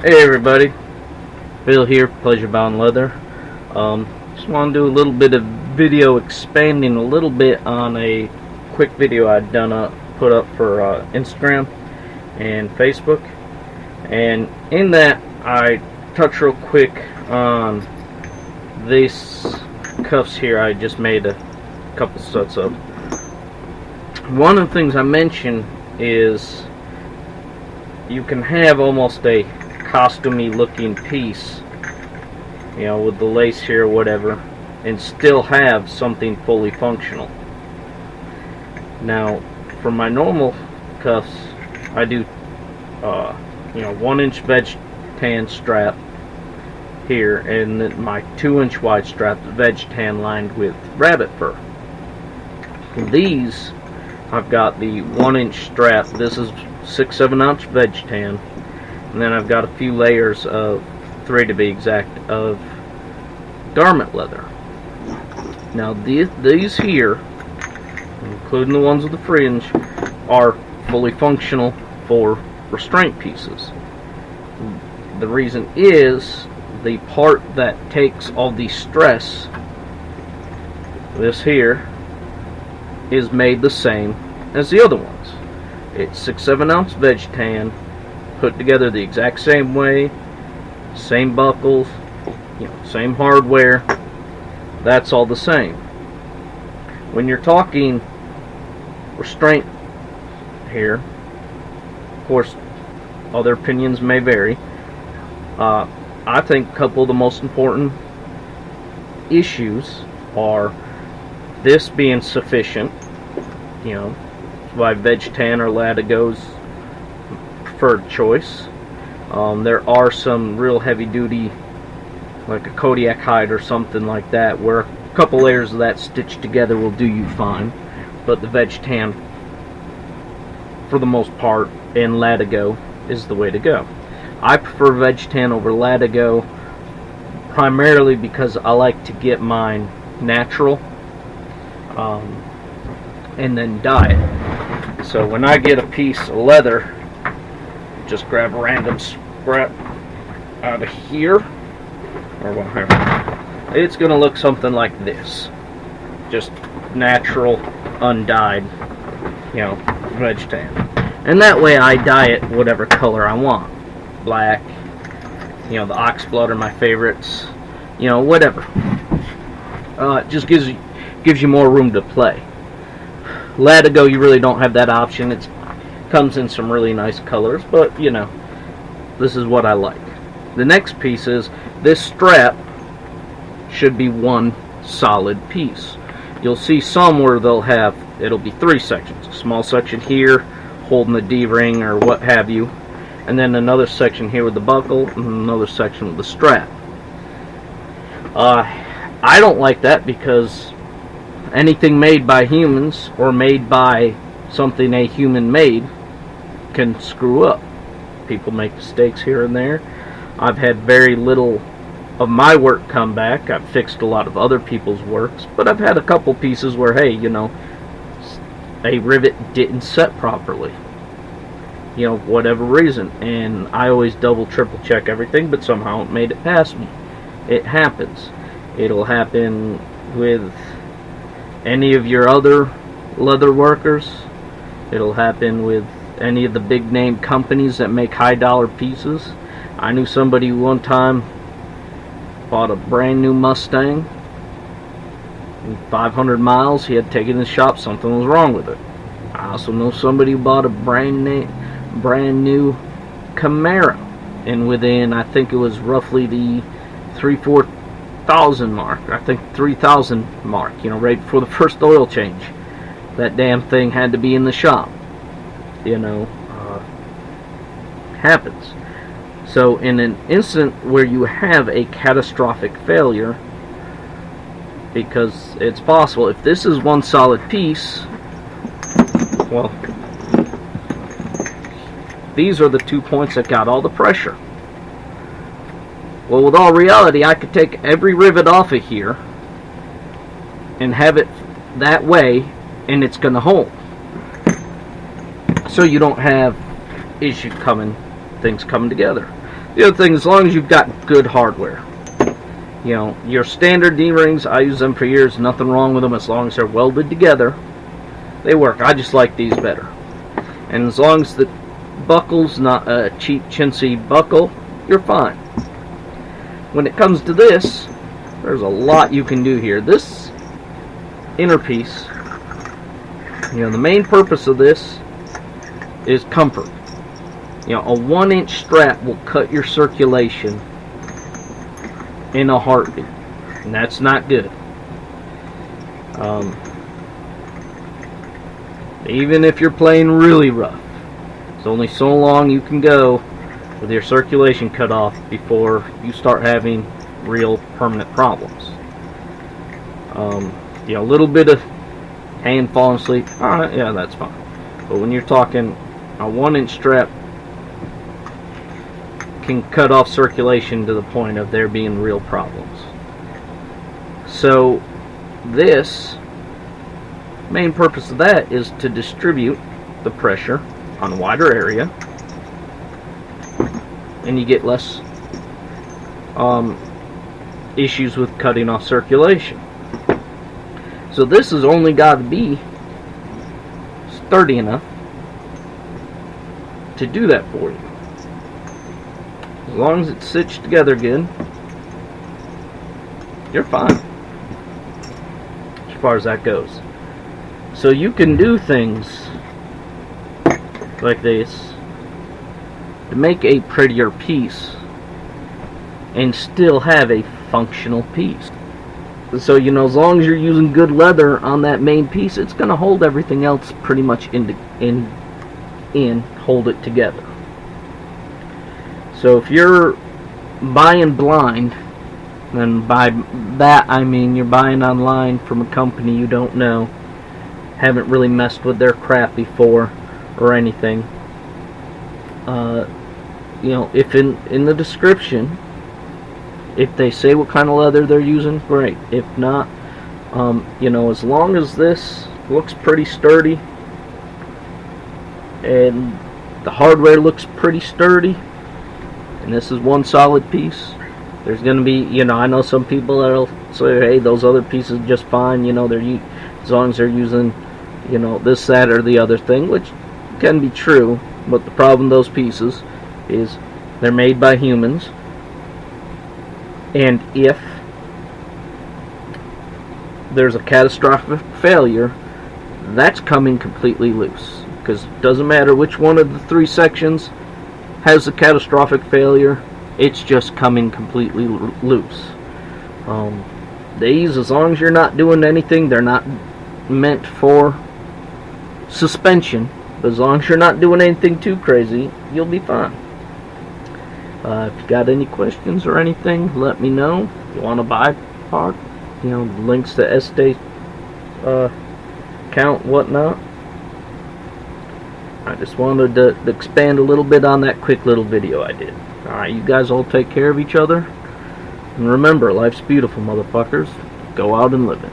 Hey everybody, Bill here, Pleasure Bound Leather. Just want to do a little bit of video expanding a little bit on a quick video I'd put up for Instagram and Facebook. And in that, I touch real quick on these cuffs here I just made a couple sets of. One of the things I mentioned is you can have almost a costumey looking piece, you know, with the lace here or whatever, and still have something fully functional. Now, for my normal cuffs, I do 1-inch veg tan strap here, and then my 2-inch wide strap, veg tan lined with rabbit fur. These, I've got the 1-inch strap. This is 6/7 ounce veg tan. And then I've got a few layers of, 3 to be exact, of garment leather. Now these here, including the ones with the fringe, are fully functional for restraint pieces. The reason is the part that takes all the stress, this here, is made the same as the other ones. It's 6/7 ounce veg tan, put together the exact same way, same buckles, same hardware. That's all the same. When you're talking restraint here, of course, other opinions may vary. I think a couple of the most important issues are this being sufficient, why veg tan or Latigo's preferred choice. There are some real heavy duty, like a Kodiak hide or something like that, where a couple layers of that stitched together will do you fine, but the veg tan, for the most part, and Latigo is the way to go. I prefer veg tan over Latigo primarily because I like to get mine natural and then dye it. So when I get a piece of leather, just grab a random scrap out of here or whatever. It's going to look something like this. Just natural, undyed, veg tan. And that way I dye it whatever color I want. Black, the oxblood are my favorites, whatever. It just gives you more room to play. Latigo, you really don't have that option. It comes in some really nice colors, but this is what I like. The next piece is this strap should be one solid piece. You'll see some where it'll be 3 sections. A small section here holding the D-ring or what have you, and then another section here with the buckle, and another section with the strap. I don't like that because anything made by humans or made by something a human made can screw up. People make mistakes here and there. I've had very little of my work come back. I've fixed a lot of other people's works, but I've had a couple pieces where, hey, a rivet didn't set properly. Whatever reason. And I always double, triple check everything, but somehow it made it past me. It happens. It'll happen with any of your other leather workers. It'll happen with any of the big name companies that make high dollar pieces. I knew somebody who one time bought a brand new Mustang. In 500 miles, he had taken in his shop, something was wrong with it. I also know somebody who bought a brand new Camaro, and within, I think it was roughly the 4,000 mark, I think 3,000 mark, right before the first oil change, that damn thing had to be in the shop. Happens. So in an instant where you have a catastrophic failure, because it's possible, if this is one solid piece, well, these are the 2 points that got all the pressure. Well, with all reality, I could take every rivet off of here and have it that way, and it's going to hold. So you don't have things coming together. The other thing, as long as you've got good hardware. You know, your standard D-rings, I use them for years, nothing wrong with them as long as they're welded together. They work. I just like these better. And as long as the buckle's not a cheap, chintzy buckle, you're fine. When it comes to this, there's a lot you can do here. This inner piece, you know, the main purpose of this is comfort. You know, a 1-inch strap will cut your circulation in a heartbeat, and that's not good. Even if you're playing really rough, it's only so long you can go with your circulation cut off before you start having real permanent problems. You know, a little bit of hand falling asleep, alright, yeah, that's fine. But when you're talking a 1-inch strap can cut off circulation to the point of there being real problems. So this, main purpose of that is to distribute the pressure on a wider area, and you get less issues with cutting off circulation. So this has only got to be sturdy enough to do that for you. As long as it's stitched together good, you're fine as far as that goes. So you can do things like this to make a prettier piece and still have a functional piece. So, you know, as long as you're using good leather on that main piece, it's going to hold everything else pretty much hold it together. So if you're buying blind, and by that I mean you're buying online from a company you don't know, haven't really messed with their crap before or anything, you know, if in the description, if they say what kind of leather they're using, great. If not, you know, as long as this looks pretty sturdy and the hardware looks pretty sturdy, and this is one solid piece, there's going to be, you know, I know some people that'll say, hey, those other pieces are just fine, you know, as long as they're using, you know, this, that, or the other thing, which can be true, but the problem with those pieces is they're made by humans, and if there's a catastrophic failure, that's coming completely loose, because it doesn't matter which one of the 3 sections has a catastrophic failure, it's just coming completely loose. These, as long as you're not doing anything, they're not meant for suspension, but as long as you're not doing anything too crazy, you'll be fine. If you got any questions or anything, let me know. If you want to buy part, you know, links to Estate account, whatnot. I just wanted to expand a little bit on that quick little video I did. Alright, you guys all take care of each other. And remember, life's beautiful, motherfuckers. Go out and live it.